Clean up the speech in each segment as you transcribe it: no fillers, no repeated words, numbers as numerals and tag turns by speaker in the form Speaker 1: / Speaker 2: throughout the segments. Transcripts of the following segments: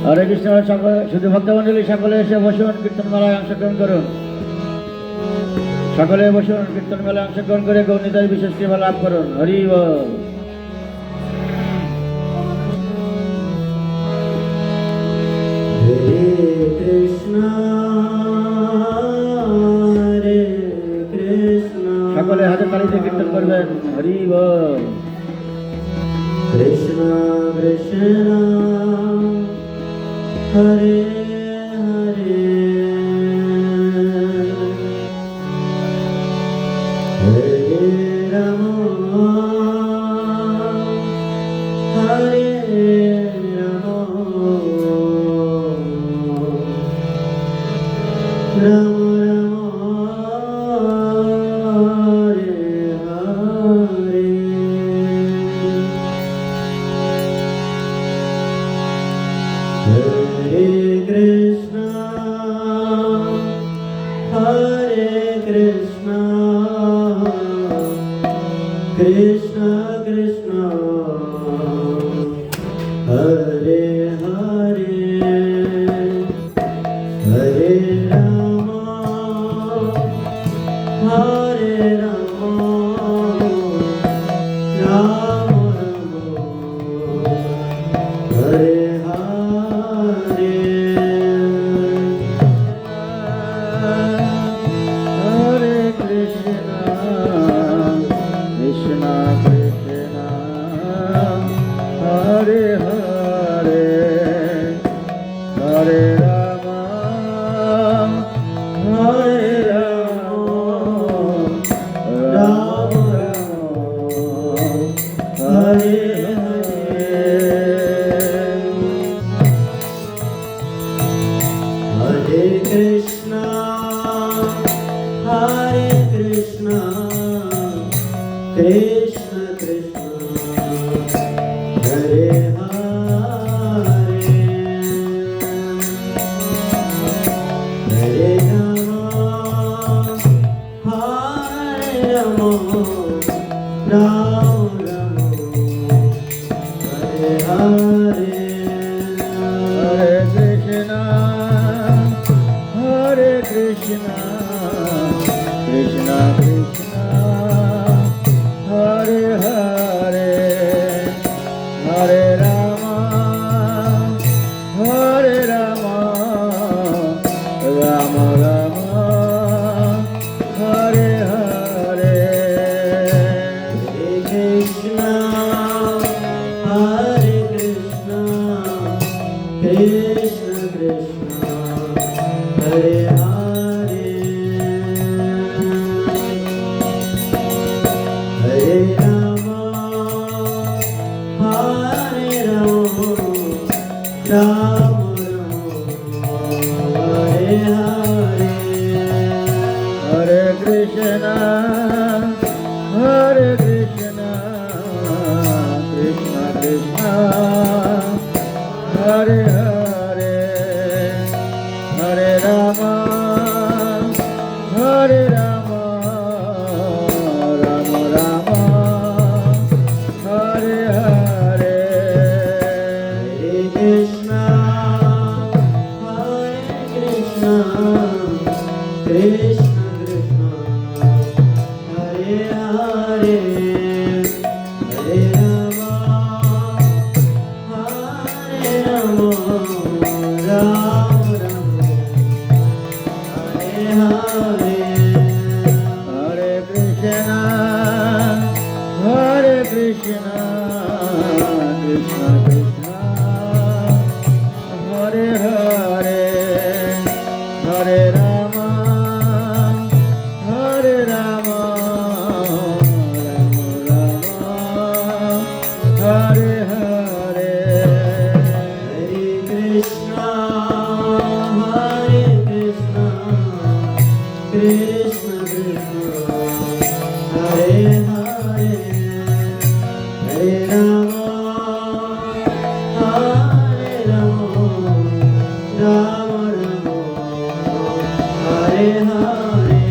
Speaker 1: হরে কৃষ্ণ। শুধু ভক্তমন্ডলী সকলে এসে বসুন, কীর্তন মেলায় অংশগ্রহণ করুন। সকলে বসুন, কীর্তন মেলায় অংশগ্রহণ করে গৌরীতার বিশেষ কৃপা লাভ করুন। হরি বল। সকলে হাতে তালিতে কীর্তন করবেন। হরি বল।
Speaker 2: কৃষ্ণ কৃষ্ণ হরে হরে হরে রাম হরে Ram Ram Krishna Krishna Hare Hare Hare Rama Hare Rama Rama Rama Hare Hare
Speaker 1: Hare Krishna Krishna Krishna Hare Hare Hare Rama Hare Rama Rama Rama Hare
Speaker 2: Hare Krishna Hare Krishna Krishna Krishna Hare Hare Hare Rama Hare Rama Rama Rama Hare Hare
Speaker 1: Hare Krishna Hare Krishna Krishna Krishna Hare Hare Hare Rama Hare Rama Rama Rama Hare Hare
Speaker 2: Hare Krishna Hare Krishna Krishna Krishna Hare Hare Hare Rama Hare Rama Rama Rama Hare Hare
Speaker 1: Hare Krishna Hare Krishna Krishna Krishna Hare Hare Hare Rama Hare Rama Rama Rama Hare Hare
Speaker 2: Hare Krishna Hare Krishna Krishna Krishna Hare Hare Hare Rama Hare Rama Rama Rama Hare Hare
Speaker 1: Hare Krishna Hare Krishna Krishna Krishna Hare Hare Hare Rama Hare Rama Rama Rama Hare Hare
Speaker 2: Hare Krishna Hare Krishna Krishna Krishna Hare Hare Hare Rama Hare Rama Rama Rama Hare Hare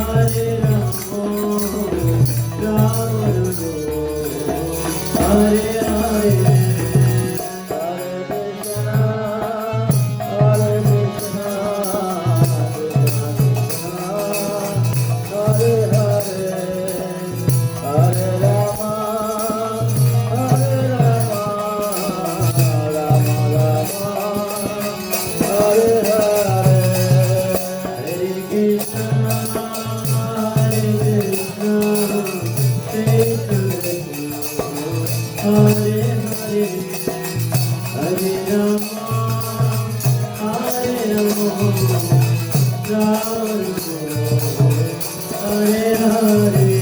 Speaker 2: Hare Rama, Rama Rama, Hare Hare.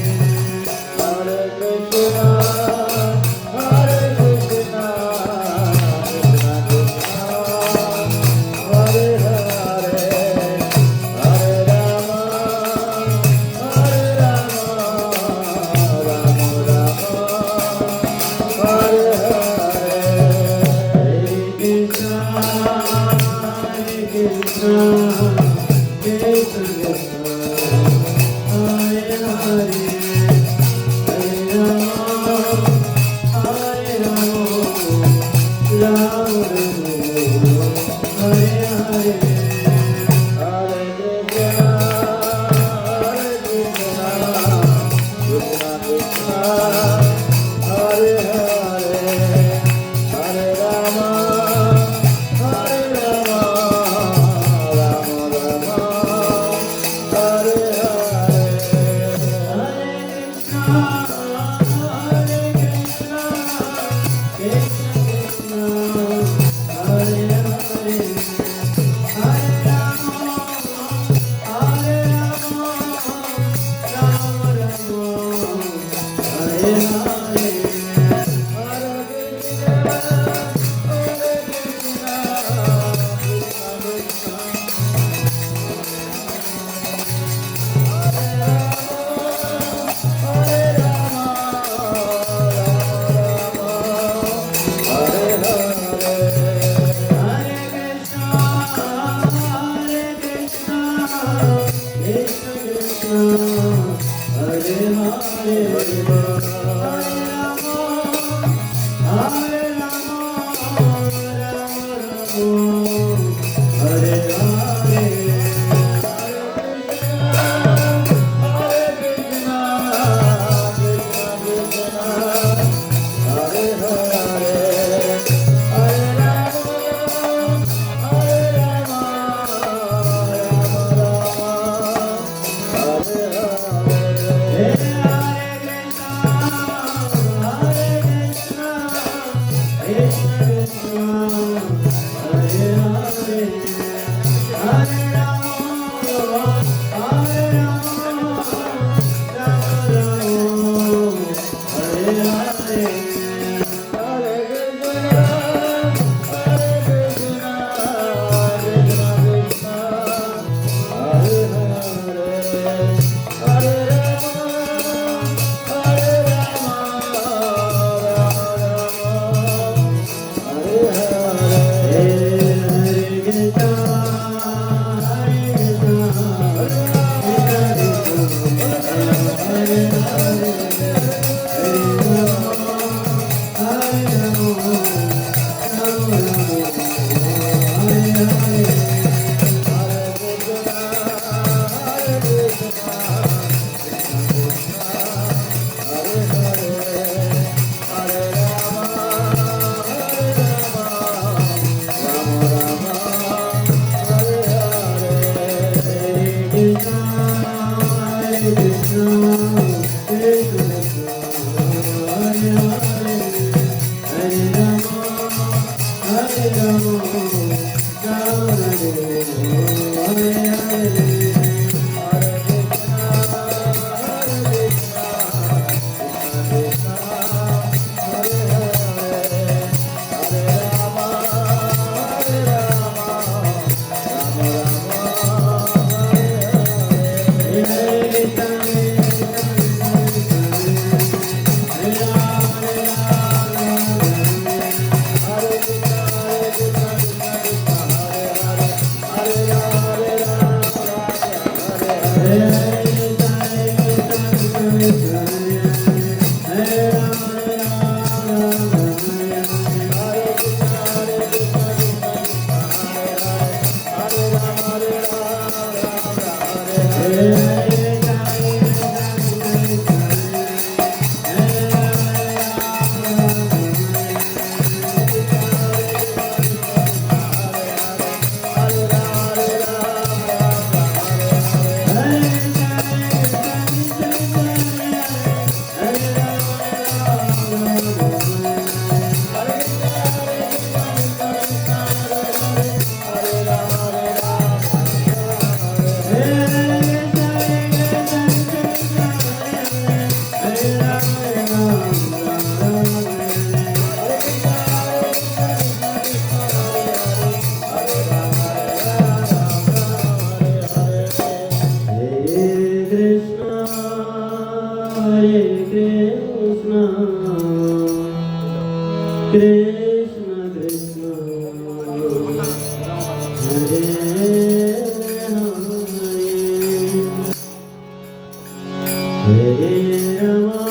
Speaker 2: Hare Rama,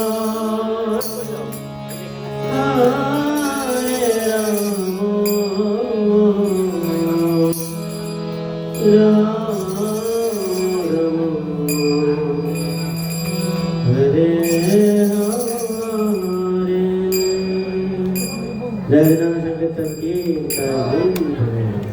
Speaker 2: Hare Rama, Rama Rama, Hare Hare. जय जगन्नाथ संकीर्तन की जय।